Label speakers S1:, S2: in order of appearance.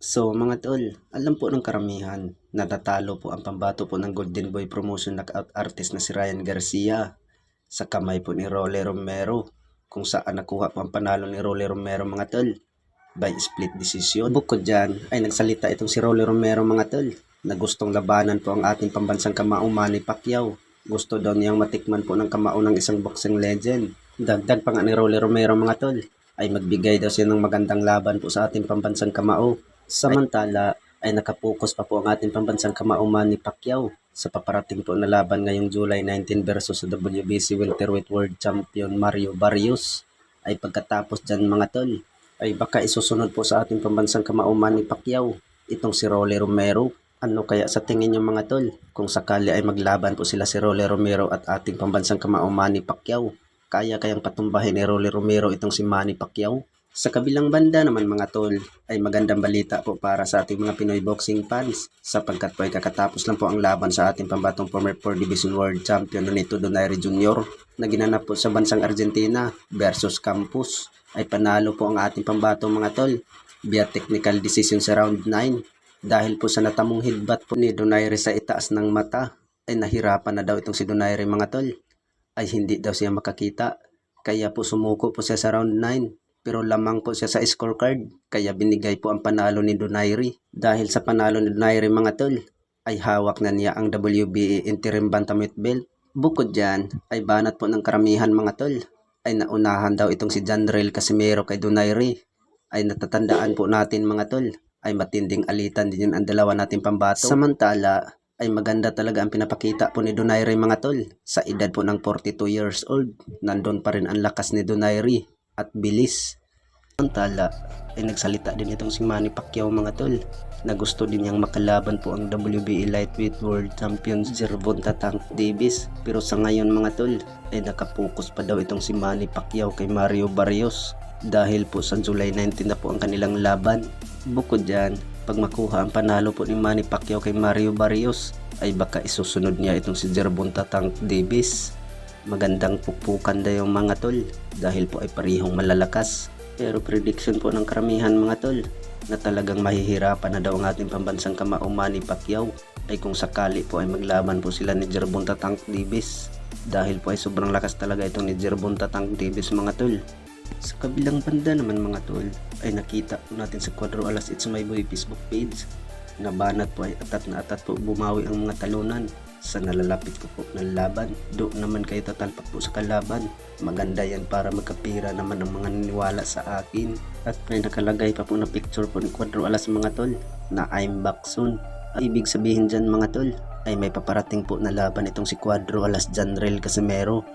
S1: So mga tol, alam po ng karamihan, natatalo po ang pambato po ng Golden Boy Promotion knockout artist na si Ryan Garcia sa kamay po ni Rolly Romero, kung saan nakuha po ang panalo ni Rolly Romero mga tol by split decision. Bukod dyan ay nagsalita itong si Rolly Romero mga tol na gustong labanan po ang ating pambansang kamao Manny Pacquiao. Gusto daw niyang matikman po ng kamao ng isang boxing legend. Dagdag pa nga ni Rolly Romero mga tol ay magbigay daw siya ng magandang laban po sa ating pambansang kamao. Samantala ay nakapokus pa po ang ating pambansang kamao Manny Pacquiao sa paparating po na laban ngayong July 19 versus sa WBC Welterweight World Champion Mario Barrios. Ay pagkatapos dyan mga tol ay baka isusunod po sa ating pambansang kamao Manny Pacquiao itong si Rolly Romero. Ano kaya sa tingin niyo mga tol kung sakali ay maglaban po sila si Rolly Romero at ating pambansang kamao Manny Pacquiao? Kaya kayang patumbahin ni Rolly Romero itong si Manny Pacquiao? Sa kabilang banda naman mga tol ay magandang balita po para sa ating mga Pinoy boxing fans sapagkat po ay kakatapos lang po ang laban sa ating pambatong former 4 Division World Champion Nonito Donaire Jr. na ginanap po sa bansang Argentina versus Campos. Ay panalo po ang ating pambatong mga tol via technical decision sa round 9 dahil po sa natamong headbutt po ni Donaire sa itaas ng mata ay nahirapan na daw itong si Donaire mga tol ay hindi daw siya makakita kaya po sumuko po siya sa round 9. Pero lamang po siya sa scorecard, kaya binigay po ang panalo ni Donaire. Dahil sa panalo ni Donaire mga tol, ay hawak na niya ang WBA Interim Bantamweight Belt. Bukod dyan, ay banat po ng karamihan mga tol, ay naunahan daw itong si Janrel Casimero kay Donaire. Ay natatandaan po natin mga tol, ay matinding alitan din yun ang dalawa nating pambato. Samantala, ay maganda talaga ang pinapakita po ni Donaire mga tol. Sa edad po ng 42 years old, nandun pa rin ang lakas ni Donaire at bilis. Samantala ay nagsalita din itong si Manny Pacquiao mga tol na gusto din niyang makalaban po ang WBA Lightweight World Champion Gervonta Tank Davis, pero sa ngayon mga tol ay nakapokus pa daw itong si Manny Pacquiao kay Mario Barrios dahil po sa July 19 na po ang kanilang laban. Bukod dyan, pag makuha ang panalo po ni Manny Pacquiao kay Mario Barrios ay baka isusunod niya itong si Gervonta Tank Davis. Magandang pukpukan daw yung mga tol dahil po ay parihong malalakas. Pero prediction po ng karamihan mga tol na talagang mahihirapan na daw ang ating pambansang kamao Manny Pacquiao ay kung sakali po ay maglaban po sila ni Gervonta Tank Davis dahil po ay sobrang lakas talaga itong ni Gervonta Tank Davis mga tol. Sa kabilang banda naman mga tol ay nakita po natin sa Cuadro Alas It's My Boy Facebook page na banat po ay atat na atat po bumawi ang mga talunan sa nalalapit ko po ng laban. Doon naman kayo tatalpak po sa kalaban. Maganda yan para magkapira naman ang mga niniwala sa akin. At may nakalagay pa po na picture po ni Cuadro Alas mga tol na I'm back soon. Ay, ibig sabihin dyan mga tol ay may paparating po na laban itong si Cuadro Alas Janrel Casimero